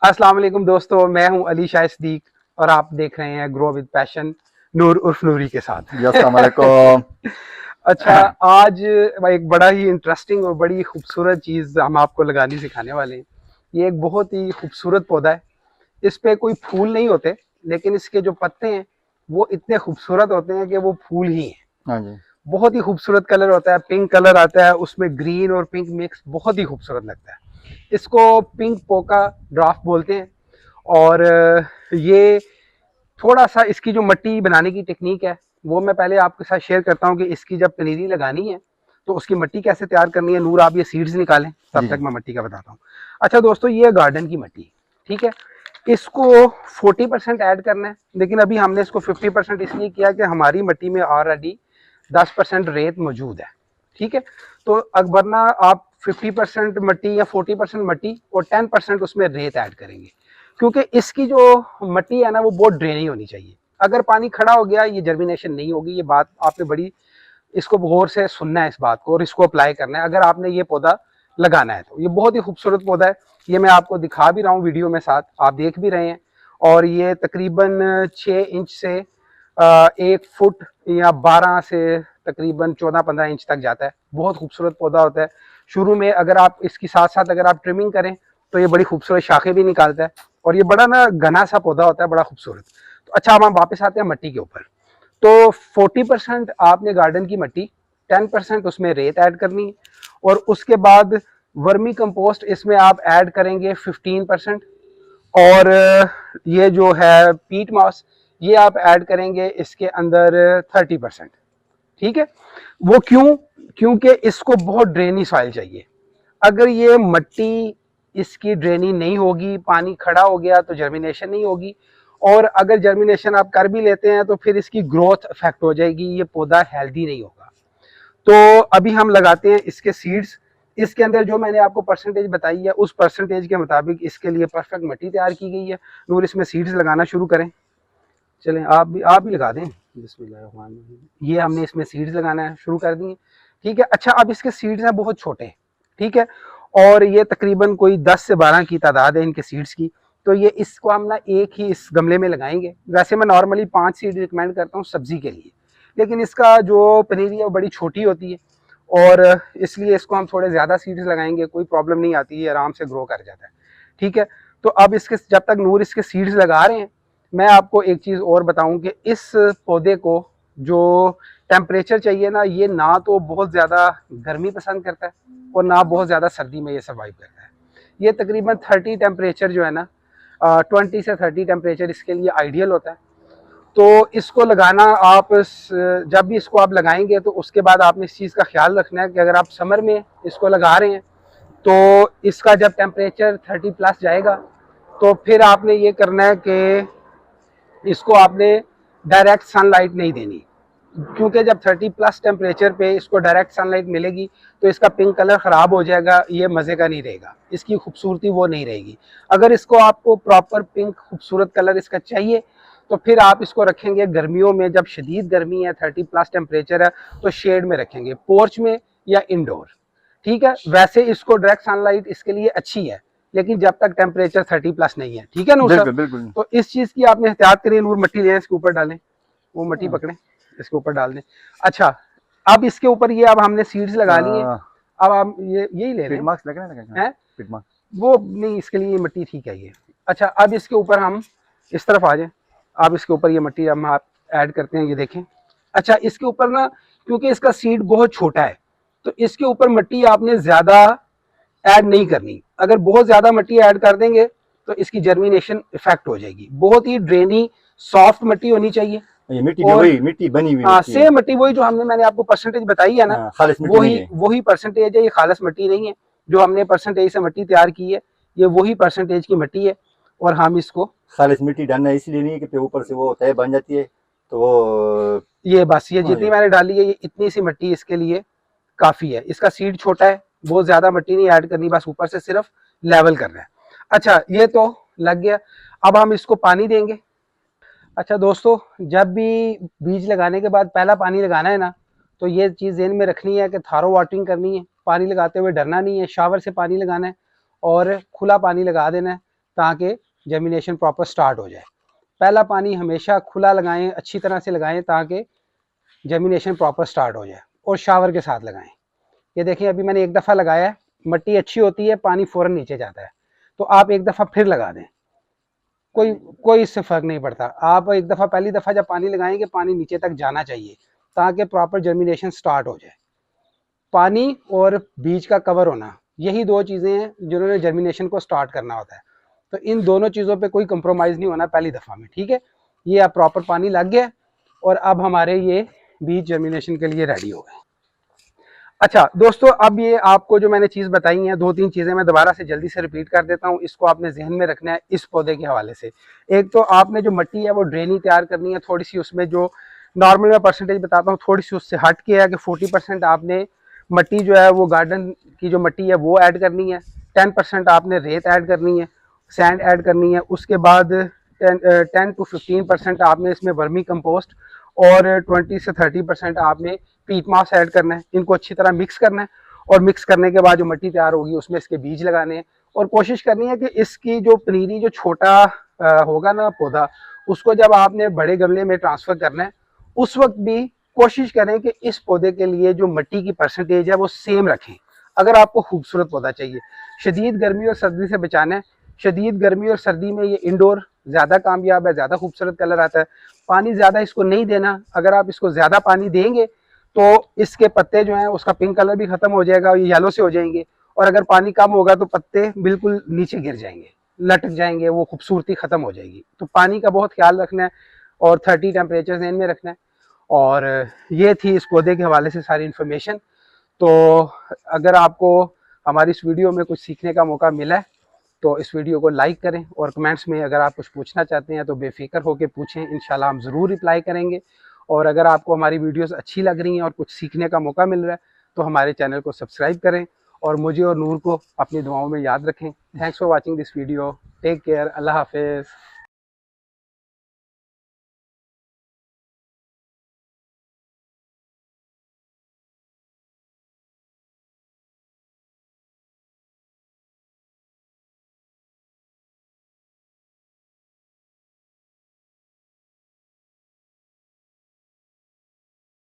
अस्सलाम वालेकुम दोस्तों, मैं हूं अली शाह सिद्दीक और आप देख रहे हैं ग्रो विद पैशन नूर उर्फ नूरी के जी अस्सलाम साथ। वालेकुम। अच्छा, आज एक बड़ा ही इंटरेस्टिंग और बड़ी खूबसूरत चीज़ हम आपको लगानी सिखाने वाले हैं। ये एक बहुत ही खूबसूरत पौधा है। इस पे कोई फूल नहीं होते, लेकिन इसके जो पत्ते हैं वो इतने खूबसूरत होते हैं कि वो फूल ही हैं। हाँ जी। बहुत ही खूबसूरत कलर होता है, पिंक कलर आता है उसमें, ग्रीन और पिंक मिक्स, बहुत ही खूबसूरत लगता है। इसको पिंक पोका ड्राफ्ट बोलते हैं। और ये थोड़ा सा इसकी जो मट्टी बनाने की टेक्निक है वो मैं पहले आपके साथ शेयर करता हूँ कि इसकी जब पनीरी लगानी है तो उसकी मट्टी कैसे तैयार करनी है। नूर, आप ये सीड्स निकालें, तब जी तक जी। मैं मट्टी का बताता हूँ। अच्छा दोस्तों, ये गार्डन की मट्टी, ठीक है। इसको 40% ऐड करना है, लेकिन अभी हमने इसको 50% इसलिए किया कि हमारी मट्टी में ऑलरेडी 10% रेत मौजूद है, ठीक है। तो अब वरना आप 50% मट्टी या 40% मट्टी और 10% उसमें रेत ऐड करेंगे, क्योंकि इसकी जो मट्टी है ना वो बहुत ड्रेनी होनी चाहिए। अगर पानी खड़ा हो गया ये जर्मिनेशन नहीं होगी। ये बात आपने बड़ी, इसको गौर से सुनना है इस बात को और इसको अप्लाई करना है अगर आपने ये पौधा लगाना है। तो ये बहुत ही खूबसूरत पौधा है। ये मैं आपको दिखा भी रहा हूँ वीडियो में, साथ आप देख भी रहे हैं। और ये तकरीबन 6 इंच से 1 फुट या 12 से तकरीबन 14-15 इंच तक जाता है। बहुत खूबसूरत पौधा होता है। शुरू में अगर आप इसकी साथ साथ अगर आप ट्रिमिंग करें तो ये बड़ी खूबसूरत शाखें भी निकालता है और ये बड़ा ना घना सा पौधा होता है, बड़ा खूबसूरत। तो अच्छा, अब हम वापस आते हैं मट्टी के ऊपर। तो 40% आपने गार्डन की मट्टी, 10% उसमें रेत ऐड करनी है और उसके बाद वर्मी कंपोस्ट इसमें आप ऐड करेंगे 15%। और ये जो है पीट मॉस, ये आप ऐड करेंगे इसके अंदर 30%, ठीक है। वो क्यों? क्योंकि इसको बहुत ड्रेनी सॉइल चाहिए। अगर ये मट्टी इसकी ड्रेनी नहीं होगी, पानी खड़ा हो गया तो जर्मिनेशन नहीं होगी। और अगर जर्मिनेशन आप कर भी लेते हैं तो फिर इसकी ग्रोथ इफेक्ट हो जाएगी, ये पौधा हेल्दी नहीं होगा। तो अभी हम लगाते हैं इसके सीड्स। इसके अंदर जो मैंने आपको परसेंटेज बताई है उस परसेंटेज के मुताबिक इसके लिए परफेक्ट मट्टी तैयार की गई है। नूर, इसमें सीड्स लगाना शुरू करें। चलें, आप भी लगा दें। ये हमने इसमें सीड्स लगाना है, शुरू कर दिए, ठीक है। अच्छा, अब इसके सीड्स हैं बहुत छोटे, ठीक है। और ये तकरीबन कोई 10 से 12 की तादाद है इनके सीड्स की। तो ये इसको हम ना एक ही इस गमले में लगाएंगे। वैसे मैं नॉर्मली 5 सीड रिकमेंड करता हूँ सब्जी के लिए, लेकिन इसका जो पनीरी है वो बड़ी छोटी होती है और इसलिए इसको हम थोड़े ज़्यादा सीड्स लगाएंगे, कोई प्रॉब्लम नहीं आती है, आराम से ग्रो कर जाता है, ठीक है। तो अब इसके जब तक नूर इसके सीड्स लगा रहे हैं, मैं आपको एक चीज़ और बताऊं कि इस पौधे को जो टेम्परेचर चाहिए ना, ये ना तो बहुत ज़्यादा गर्मी पसंद करता है और ना बहुत ज़्यादा सर्दी में ये सर्वाइव करता है। ये तकरीबन 30 टेम्परेचर जो है ना, 20 से 30 टेम्परेचर इसके लिए आइडियल होता है। तो इसको लगाना आप जब भी इसको आप लगाएंगे तो उसके बाद आपने इस चीज़ का ख्याल रखना है कि अगर आप समर में इसको लगा रहे हैं तो इसका जब टेम्परेचर 30+ जाएगा तो फिर आपने ये करना है कि इसको आपने डायरेक्ट सनलाइट नहीं देनी, क्योंकि जब 30+ टेम्परेचर पे इसको डायरेक्ट सनलाइट मिलेगी तो इसका पिंक कलर ख़राब हो जाएगा, ये मज़े का नहीं रहेगा, इसकी खूबसूरती वो नहीं रहेगी। अगर इसको आपको प्रॉपर पिंक खूबसूरत कलर इसका चाहिए तो फिर आप इसको रखेंगे गर्मियों में, जब शदीद गर्मी है, 30+ टेम्परेचर है, तो शेड में रखेंगे, पोर्च में या इंडोर, ठीक है। वैसे इसको डायरेक्ट सनलाइट इसके लिए अच्छी है, लेकिन जब तक टेम्परेचर 30+ नहीं है, ठीक है नूर साहब। बिल्कुल बिल्कुल। तो इस चीज़ की आपने एहतियात करिए। नूर, मट्टी लें, इसके ऊपर डालें, वो मट्टी हाँ, पकड़ें, इसके ऊपर डाल दें। अच्छा, अब इसके ऊपर ये अब हमने सीड्स लगा ली हैं। अब हम ये यही ले पिट लें, मार्क्स लगे ना लगे हैं पिट मार्क्स। वो नहीं, इसके लिए ये मट्टी ठीक है ये। अच्छा, अब इसके ऊपर हम इस तरफ आ जाए। अब इसके ऊपर ये मट्टी हम आप ऐड करते हैं, ये देखें। अच्छा, इसके ऊपर ना, क्योंकि इसका सीड बहुत छोटा है तो इसके ऊपर मट्टी आपने ज़्यादा ऐड नहीं करनी। अगर बहुत ज़्यादा मट्टी ऐड कर देंगे तो इसकी जर्मिनेशन इफेक्ट हो जाएगी। बहुत ही ड्रेनी सॉफ्ट मट्टी होनी चाहिए। ये मिट्टी भी और वही मिट्टी बनी हुई हाँ, मिट्टी है। सेम मट्टी वही जो हमने, मैंने आपको परसेंटेज बताई है ना, खालिश मिट्टी नहीं वही है। वही परसेंटेज है। ये खालस मट्टी नहीं है, जो हमने परसेंटेज से मट्टी तैयार की है, ये वही परसेंटेज की मट्टी है। और हम इसको, खालिश मिट्टी डालना इसलिए नहीं है कि ऊपर से वो तय बन जाती है तो वो। ये बस ये हाँ जितनी जी। मैंने डाली है, ये इतनी सी मट्टी इसके लिए काफ़ी है। इसका सीड छोटा है, बहुत ज़्यादा मट्टी नहीं ऐड करनी, बस ऊपर से सिर्फ लेवल करना है। अच्छा, ये तो लग गया। अब हम इसको पानी देंगे। अच्छा दोस्तों, जब भी बीज लगाने के बाद पहला पानी लगाना है ना, तो ये चीज़ ज़हन में रखनी है कि थारो वाटरिंग करनी है। पानी लगाते हुए डरना नहीं है, शावर से पानी लगाना है और खुला पानी लगा देना है, ताकि जर्मिनेशन प्रॉपर स्टार्ट हो जाए। पहला पानी हमेशा खुला लगाएं, अच्छी तरह से लगाएं ताकि जर्मिनेशन प्रॉपर स्टार्ट हो जाए, और शावर के साथ लगाएं। ये देखिए अभी मैंने एक दफ़ा लगाया है, मिट्टी अच्छी होती है, पानी फ़ौरन नीचे जाता है, तो आप एक दफ़ा फिर लगा दें, कोई कोई इससे फ़र्क नहीं पड़ता। आप एक दफ़ा, पहली दफ़ा जब पानी लगाएंगे पानी नीचे तक जाना चाहिए ताकि प्रॉपर जर्मिनेशन स्टार्ट हो जाए। पानी और बीज का कवर होना, यही दो चीज़ें हैं जिन्होंने जर्मिनेशन को स्टार्ट करना होता है। तो इन दोनों चीज़ों पे कोई कंप्रोमाइज़ नहीं होना पहली दफ़ा में, ठीक है। ये अब प्रॉपर पानी लग गया और अब हमारे ये बीज जर्मिनेशन के लिए रेडी हो गए। अच्छा दोस्तों, अब ये आपको जो मैंने चीज़ बताई है, 2-3 चीज़ें मैं दोबारा से जल्दी से रिपीट कर देता हूँ। इसको आपने जहन में रखना है इस पौधे के हवाले से। एक तो आपने जो मिट्टी है वो ड्रेनी तैयार करनी है, थोड़ी सी उसमें जो नॉर्मल मैं परसेंटेज बताता हूँ थोड़ी सी उससे हट के है कि 40% आपने मिट्टी जो है वो गार्डन की जो मिट्टी है वो ऐड करनी है, 10% आपने रेत ऐड करनी है, सैंड ऐड करनी है। उसके बाद 10 to 15% आपने इसमें वर्मी कंपोस्ट और 20 से 30% आपने पीट मास ऐड करना है। इनको अच्छी तरह मिक्स करना है और मिक्स करने के बाद जो मिट्टी तैयार होगी उसमें इसके बीज लगाने हैं, और कोशिश करनी है कि इसकी जो पनीरी जो छोटा होगा ना पौधा, उसको जब आपने बड़े गमले में ट्रांसफर करना है उस वक्त भी कोशिश करें कि इस पौधे के लिए जो मिट्टी की परसेंटेज है वो सेम रखें। अगर आपको खूबसूरत पौधा चाहिए, शदीद गर्मी और सर्दी से बचाना है। शदीद गर्मी और सर्दी में ये इंडोर ज़्यादा कामयाब है, ज़्यादा खूबसूरत कलर आता है। पानी ज़्यादा इसको नहीं देना, अगर आप इसको ज़्यादा पानी देंगे तो इसके पत्ते जो हैं उसका पिंक कलर भी खत्म हो जाएगा, ये येलो से हो जाएंगे, और अगर पानी कम होगा तो पत्ते बिल्कुल नीचे गिर जाएंगे, लटक जाएंगे, वो खूबसूरती खत्म हो जाएगी। तो पानी का बहुत ख्याल रखना है और 30 टेम्परेचर ज़हन में रखना है। और ये थी इस पौधे के हवाले से सारी इन्फॉर्मेशन। तो अगर आपको हमारी इस वीडियो में कुछ सीखने का मौका मिला है तो इस वीडियो को लाइक करें, और कमेंट्स में अगर आप कुछ पूछना चाहते हैं तो बेफिक्र होकर पूछें, इंशाल्लाह हम ज़रूर रिप्लाई करेंगे। और अगर आपको हमारी वीडियोस अच्छी लग रही हैं और कुछ सीखने का मौका मिल रहा है तो हमारे चैनल को सब्सक्राइब करें और मुझे और नूर को अपनी दुआओं में याद रखें। Thanks for watching this video, take care, अल्लाह हाफिज़।